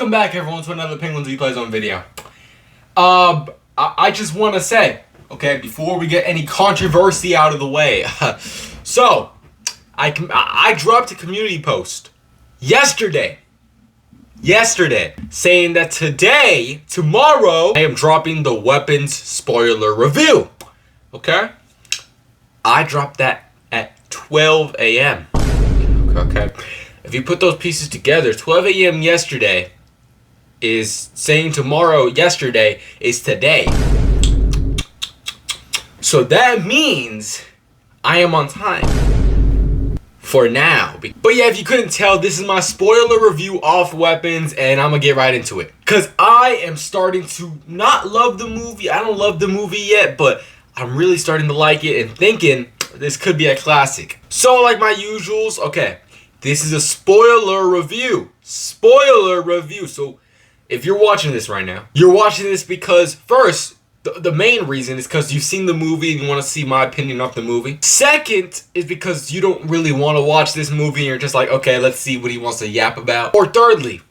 Welcome back, everyone, to another Penguins Replay Zone video. I just want to say, okay, before we get any controversy out of the way, so I dropped a community post yesterday, saying that tomorrow, I am dropping the Weapons spoiler review. Okay, I dropped that at 12 a.m. Okay. If you put those pieces together, 12 a.m. yesterday is saying tomorrow, yesterday is today. So that means I am on time for now. But yeah, if you couldn't tell, this is my spoiler review of Weapons, and I'm gonna get right into it. Because I am starting to not love the movie. I don't love the movie yet, but I'm really starting to like it and thinking this could be a classic. So like my usuals, okay. This is a spoiler review. Spoiler review. So if you're watching this right now, you're watching this because first, the main reason is because you've seen the movie and you want to see my opinion of the movie. Second is because you don't really want to watch this movie and you're just like, okay, let's see what he wants to yap about. Or thirdly,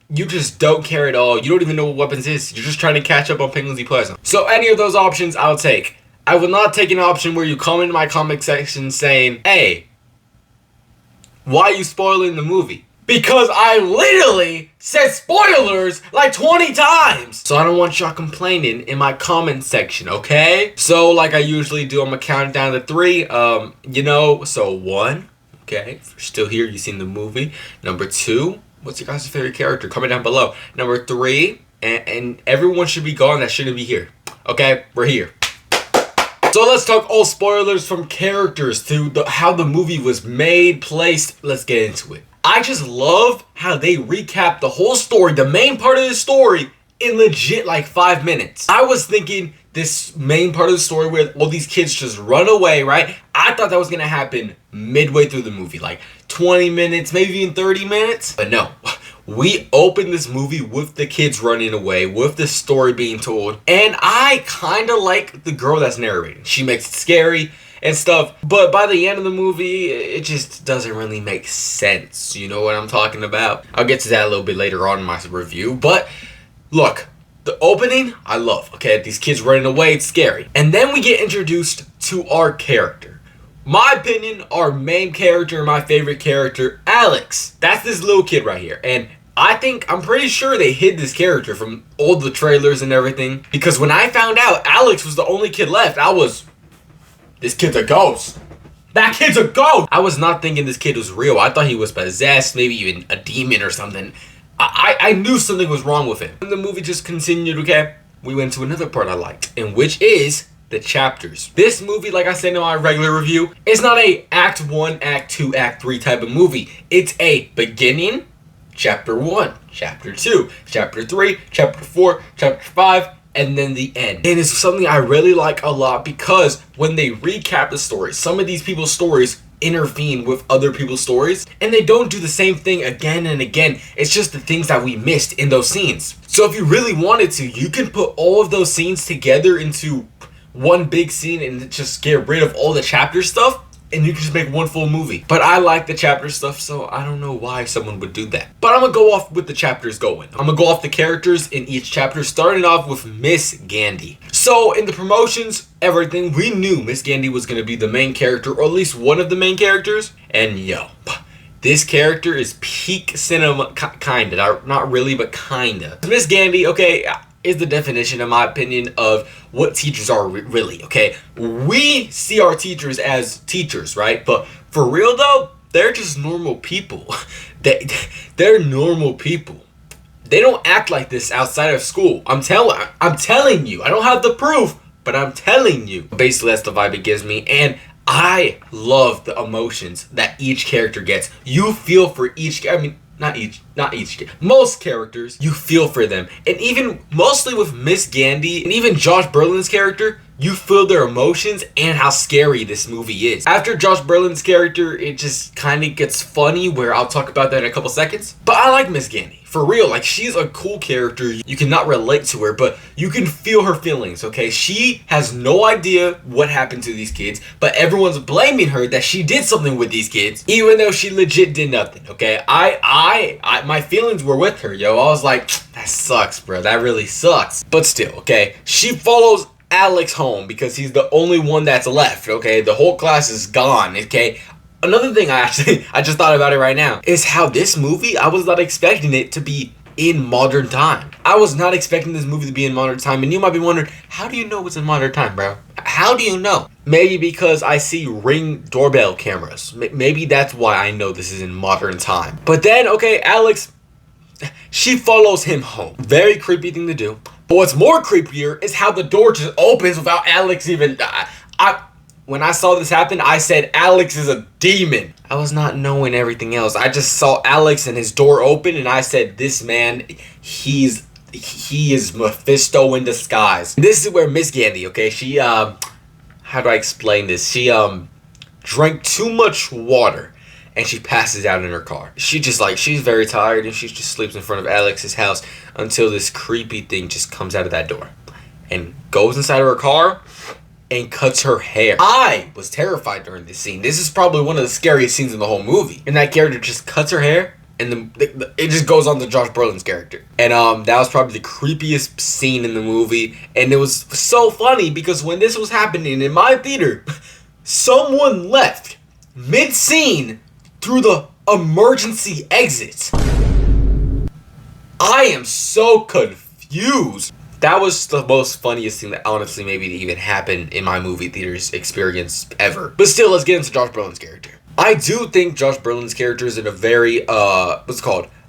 you just don't care at all. You don't even know what Weapons is. You're just trying to catch up on Penguins Replay Zone. So any of those options, I'll take. I will not take an option where you comment in my comment section saying, hey, why are you spoiling the movie? Because I literally said spoilers like 20 times. So I don't want y'all complaining in my comment section, okay? So like I usually do, I'm gonna count it down to 3. So 1, okay, if you're still here, you've seen the movie. Number 2, what's your guys' favorite character? Comment down below. Number 3, and everyone should be gone that shouldn't be here. Okay, we're here. So let's talk all spoilers from characters to how the movie was made, placed. Let's get into it. I just love how they recap the whole story, the main part of the story, in legit like 5 minutes. I was thinking this main part of the story where all these kids just run away, right? I thought that was gonna happen midway through the movie, like 20 minutes, maybe even 30 minutes. But no, we open this movie with the kids running away, with the story being told. And I kind of like the girl that's narrating. She makes it scary and stuff. But by the end of the movie, it just doesn't really make sense. You know what I'm talking about? I'll get to that a little bit later on in my review. But look, the opening, I love. Okay, these kids running away, it's scary. And then we get introduced to our character. My opinion, our main character, my favorite character, Alex. That's this little kid right here. And I'm pretty sure they hid this character from all the trailers and everything. Because when I found out Alex was the only kid left, this kid's a ghost. That kid's a ghost! I was not thinking this kid was real. I thought he was possessed, maybe even a demon or something. I knew something was wrong with him. And the movie just continued, okay? We went to another part I liked, and which is the chapters. This movie, like I said in my regular review, is not a Act 1, Act 2, Act 3 type of movie. It's a beginning, Chapter 1, Chapter 2, Chapter 3, Chapter 4, Chapter 5, and then the end. And it's something I really like a lot because when they recap the story, some of these people's stories intervene with other people's stories, and they don't do the same thing again and again. It's just the things that we missed in those scenes. So if you really wanted to, you can put all of those scenes together into one big scene and just get rid of all the chapter stuff, and you can just make one full movie. But I like the chapter stuff, so I don't know why someone would do that. But I'm gonna go off with the chapters going. I'm gonna go off the characters in each chapter, starting off with Miss Gandy. So in the promotions, everything, we knew Miss Gandy was gonna be the main character, or at least one of the main characters. And yo, this character is peak cinema, kinda. Not really, but kinda. Miss Gandy, okay, is the definition, in my opinion, of what teachers are really, okay? We see our teachers as teachers, right? But for real though, they're just normal people. They're normal people. They don't act like this outside of school. I'm telling you. I don't have the proof, but I'm telling you. Basically, that's the vibe it gives me, and I love the emotions that each character gets. You feel for each, not each, most characters, you feel for them. And even mostly with Miss Gandy and even Josh Berlin's character, you feel their emotions and how scary this movie is. After Josh Brolin's character, it just kind of gets funny, where I'll talk about that in a couple seconds. But I like Miss Gandy. For real, like, she's a cool character. You cannot relate to her, but you can feel her feelings, okay? She has no idea what happened to these kids, but everyone's blaming her that she did something with these kids, even though she legit did nothing, okay? My feelings were with her, yo. I was like, that sucks, bro. That really sucks. But still, okay? She follows Alex home because he's the only one that's left, okay? The whole class is gone, okay? Another thing I just thought about it right now is how this movie, I was not expecting it to be in modern time. I was not expecting this movie to be in modern time, and you might be wondering, how do you know it's in modern time, bro? How do you know? Maybe because I see Ring doorbell cameras. Maybe that's why I know this is in modern time. But then, okay, Alex, she follows him home. Very creepy thing to do. But what's more creepier is how the door just opens without Alex even... When I saw this happen, I said, Alex is a demon. I was not knowing everything else. I just saw Alex and his door open, and I said, this man, he is Mephisto in disguise. This is where Miss Gandy, okay, she, how do I explain this? She, drank too much water, and she passes out in her car. She's very tired, and she just sleeps in front of Alex's house until this creepy thing just comes out of that door and goes inside of her car and cuts her hair. I was terrified during this scene. This is probably one of the scariest scenes in the whole movie. And that character just cuts her hair, and it just goes on to Josh Brolin's character. And that was probably the creepiest scene in the movie. And it was so funny because when this was happening in my theater, someone left mid-scene through the emergency exit. I am so confused. That was the most funniest thing that honestly maybe even happened in my movie theaters experience ever. But still, let's get into Josh Brolin's character. I do think Josh Brolin's character is in a very,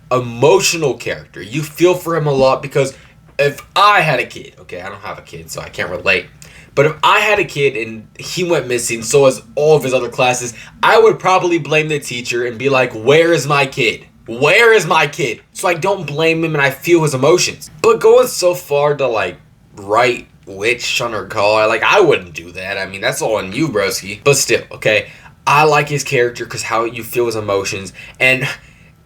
emotional character. You feel for him a lot because if I had a kid, okay, I don't have a kid, so I can't relate. But if I had a kid and he went missing, so as all of his other classes, I would probably blame the teacher and be like, where is my kid? Where is my kid? So I don't blame him and I feel his emotions. But going so far to like write witch on her car, like I wouldn't do that. I mean, that's all on you, broski. But still, okay, I like his character because how you feel his emotions. And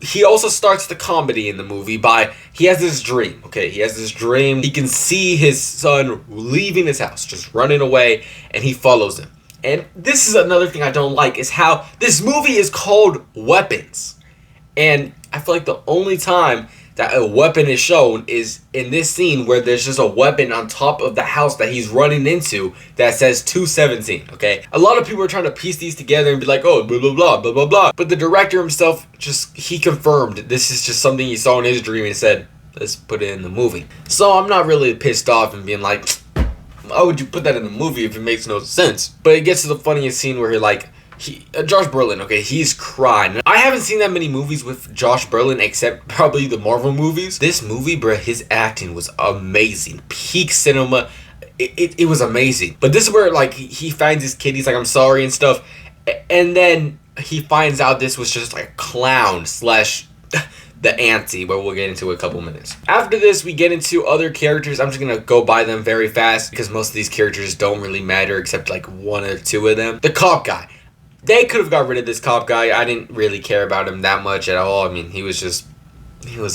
he also starts the comedy in the movie by, he has this dream, okay? He has this dream. He can see his son leaving his house, just running away, and he follows him. And this is another thing I don't like, is how this movie is called Weapons. And I feel like the only time that a weapon is shown is in this scene where there's just a weapon on top of the house that he's running into that says 217, okay? A lot of people are trying to piece these together and be like, oh, blah, blah, blah, blah, blah, blah. But the director himself he confirmed this is just something he saw in his dream and said, let's put it in the movie. So I'm not really pissed off and being like, why would you put that in the movie if it makes no sense? But it gets to the funniest scene where Josh Brolin, okay, he's crying. I haven't seen that many movies with Josh Brolin except probably the Marvel movies. This movie, bruh, his acting was amazing. Peak cinema. It was amazing. But this is where, like, he finds his kid. He's like, I'm sorry and stuff. And then he finds out this was just like a clown slash the auntie, but we'll get into it in a couple minutes. After this, we get into other characters. I'm just gonna go by them very fast because most of these characters don't really matter except like one or two of them. The cop guy. They could have got rid of this cop guy. I didn't really care about him that much at all. I mean, he was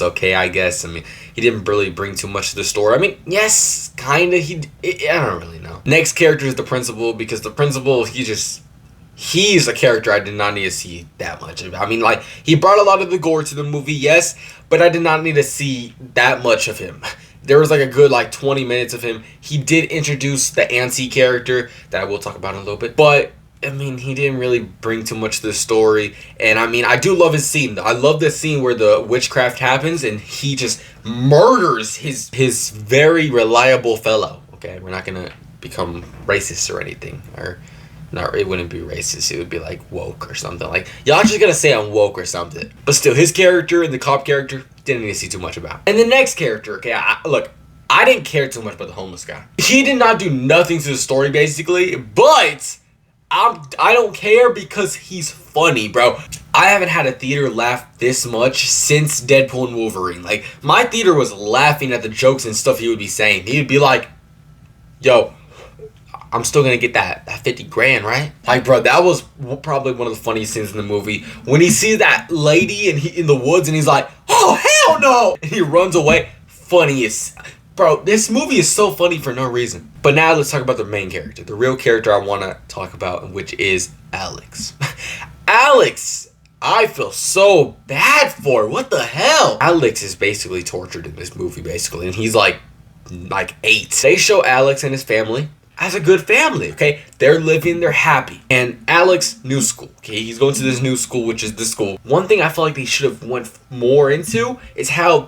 okay, I guess. I mean, he didn't really bring too much to the story. I mean, yes, kind of. I don't really know. Next character is the principal, because the principal, he's a character I did not need to see that much of. I mean, like, he brought a lot of the gore to the movie, yes, but I did not need to see that much of him. There was like a good 20 minutes of him. He did introduce the auntie character that I will talk about in a little bit, but I mean, he didn't really bring too much to the story. And I mean, I do love his scene. I love this scene where the witchcraft happens and he just murders his very reliable fellow. Okay, we're not gonna become racist or anything, or not. It wouldn't be racist. It would be like woke or something. Like, y'all just gonna say I'm woke or something. But still, his character and the cop character didn't need to see too much about. And the next character, okay, look, I didn't care too much about the homeless guy. He did not do nothing to the story basically, but I don't care because he's funny, bro. I haven't had a theater laugh this much since Deadpool and Wolverine. Like, my theater was laughing at the jokes and stuff he would be saying. He would be like, yo, I'm still gonna get that 50 grand, right? Like, bro, that was probably one of the funniest scenes in the movie. When he sees that lady and he in the woods and he's like, oh, hell no! And he runs away. Funniest. Bro, this movie is so funny for no reason. But now let's talk about the main character. The real character I want to talk about, which is Alex. Alex! I feel so bad for. What the hell? Alex is basically tortured in this movie, basically. And he's like 8. They show Alex and his family as a good family, okay? They're living, they're happy. And Alex, new school, okay? He's going to this new school, which is this school. One thing I feel like they should have went more into is how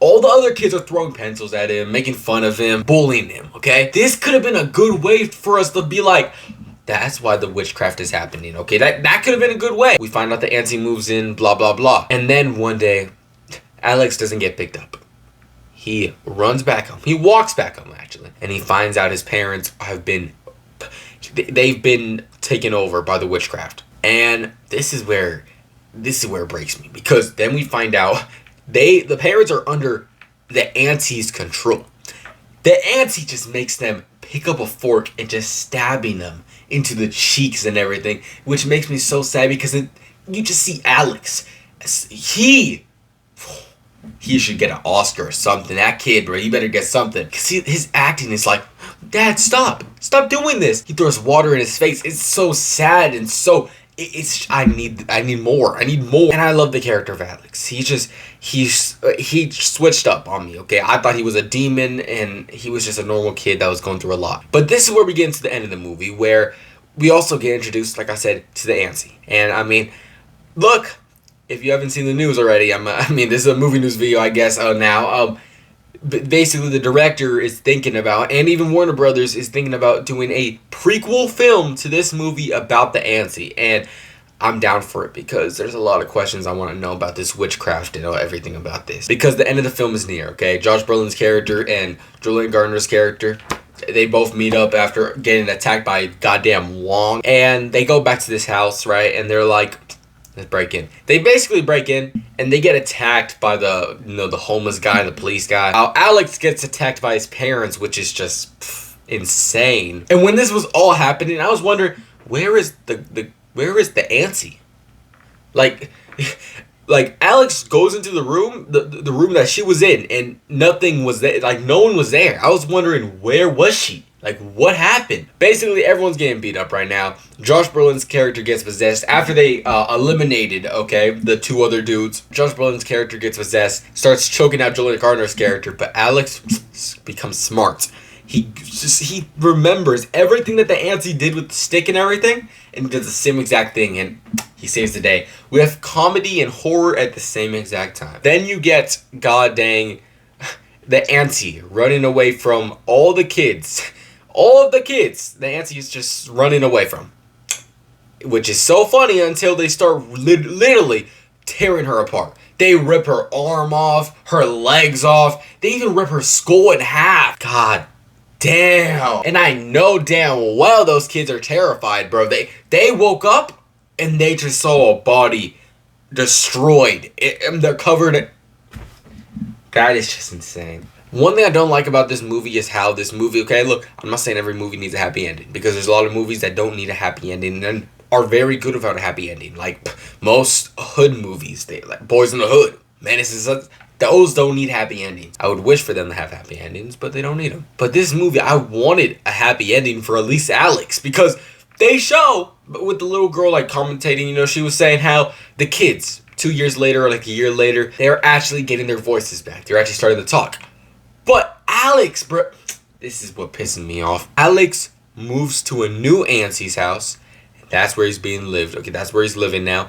all the other kids are throwing pencils at him, making fun of him, bullying him, okay? This could have been a good way for us to be like, that's why the witchcraft is happening, okay? That could have been a good way. We find out the auntie moves in, blah, blah, blah. And then one day, Alex doesn't get picked up. He runs back home. He walks back home, actually. And he finds out his parents they've been taken over by the witchcraft. And this is where it breaks me. Because then we find out the parents are under the auntie's control. The auntie just makes them pick up a fork and just stabbing them into the cheeks and everything, which makes me so sad because you just see Alex. He should get an Oscar or something. That kid, bro, he better get something. Because his acting is like, Dad, stop doing this. He throws water in his face. It's so sad and so... I need more. And I love the character of Alex. He switched up on me, okay? I thought he was a demon and he was just a normal kid that was going through a lot. But this is where we get into the end of the movie, where we also get introduced, like I said, to the auntie. And I mean, look, if you haven't seen the news already, this is a movie news video, I guess, now. Basically, the director is thinking about, and even Warner Brothers is thinking about doing a prequel film to this movie about the auntie. And I'm down for it because there's a lot of questions I want to know about this witchcraft and everything about this. Because the end of the film is near, okay? Josh Brolin's character and Julia Garner's character, they both meet up after getting attacked by goddamn Wong. And they go back to this house, right? And they're like, let's break in. They basically break in and they get attacked by the homeless guy, the police guy. Alex gets attacked by his parents, which is just insane. And when this was all happening, I was wondering, where is the auntie? Like Alex goes into the room, the room that she was in, and nothing was there. Like, no one was there. I was wondering, where was she? Like, what happened? Basically, everyone's getting beat up right now. Josh Brolin's character gets possessed after they eliminated, okay, the 2 other dudes. Josh Brolin's character gets possessed, starts choking out Julia Garner's character, but Alex becomes smart. He remembers everything that the auntie did with the stick and everything, and does the same exact thing, and he saves the day. We have comedy and horror at the same exact time. Then you get, god dang, the auntie running away from all the kids. All of the kids, the auntie is just running away from. Which is so funny until they start literally tearing her apart. They rip her arm off, her legs off. They even rip her skull in half. God damn. And I know damn well those kids are terrified, bro. They woke up and they just saw a body destroyed. And they're covered in... That is just insane. One thing I don't like about this movie is how this movie... Okay, look, I'm not saying every movie needs a happy ending. Because there's a lot of movies that don't need a happy ending and are very good without a happy ending. Like, most hood movies, like Boys in the Hood, Menace and Sons, those don't need happy endings. I would wish for them to have happy endings, but they don't need them. But this movie, I wanted a happy ending for at least Alex. Because they show, with the little girl, like, commentating, she was saying how the kids, 2 years later or like a year later, they're actually getting their voices back. They're actually starting to talk. But Alex, bro, this is what pisses me off. Alex moves to a new auntie's house. That's where he's being lived. Okay, that's where he's living now.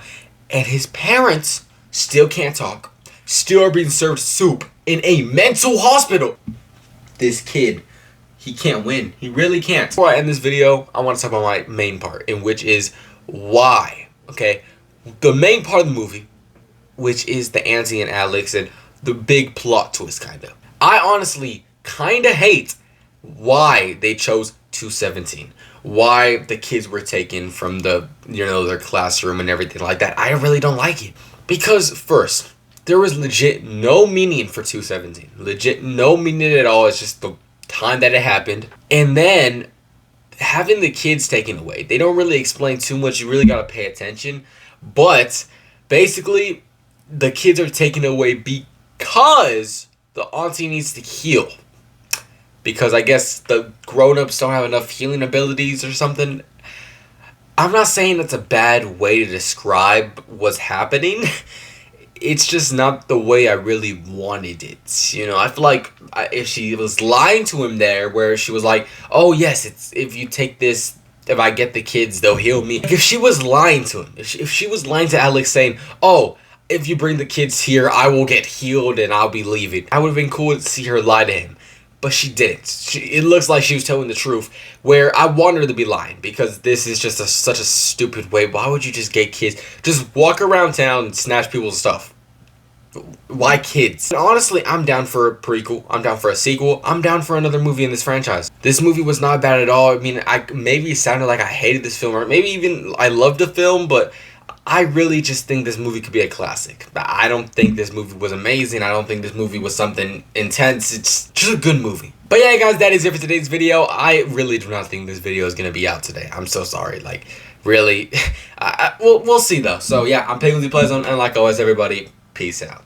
And his parents still can't talk. Still are being served soup in a mental hospital. This kid, he can't win. He really can't. Before I end this video, I want to talk about my main part, in which is why. Okay, the main part of the movie, which is the auntie and Alex and the big plot twist, kind of. I honestly kind of hate why they chose 217. Why the kids were taken from their classroom and everything like that. I really don't like it. Because first, there was legit no meaning for 217. Legit no meaning at all. It's just the time that it happened. And then having the kids taken away. They don't really explain too much. You really gotta pay attention. But basically, the kids are taken away because the auntie needs to heal. Because I guess the grown-ups don't have enough healing abilities or something. I'm not saying that's a bad way to describe what's happening. It's just not the way I really wanted it. You know, I feel like if she was lying to him there, where she was like, "Oh yes, it's if you take this, if I get the kids, they'll heal me." Like, if she was lying to him, if she was lying to Alex, saying, "Oh, if you bring the kids here, I will get healed and I'll be leaving," I would have been cool to see her lie to him. But she didn't. It looks like she was telling the truth. Where I want her to be lying, because this is just such a stupid way. Why would you just get kids? Just walk around town and snatch people's stuff. Why kids? And honestly, I'm down for a prequel. I'm down for a sequel. I'm down for another movie in this franchise. This movie was not bad at all. I mean, maybe it sounded like I hated this film, or maybe even I loved the film, but I really just think this movie could be a classic. I don't think this movie was amazing. I don't think this movie was something intense. It's just a good movie. But yeah, guys, that is it for today's video. I really do not think this video is going to be out today. I'm so sorry. Like, really. We'll see, though. So yeah, I'm Pigglesy Plays, and like always, everybody, peace out.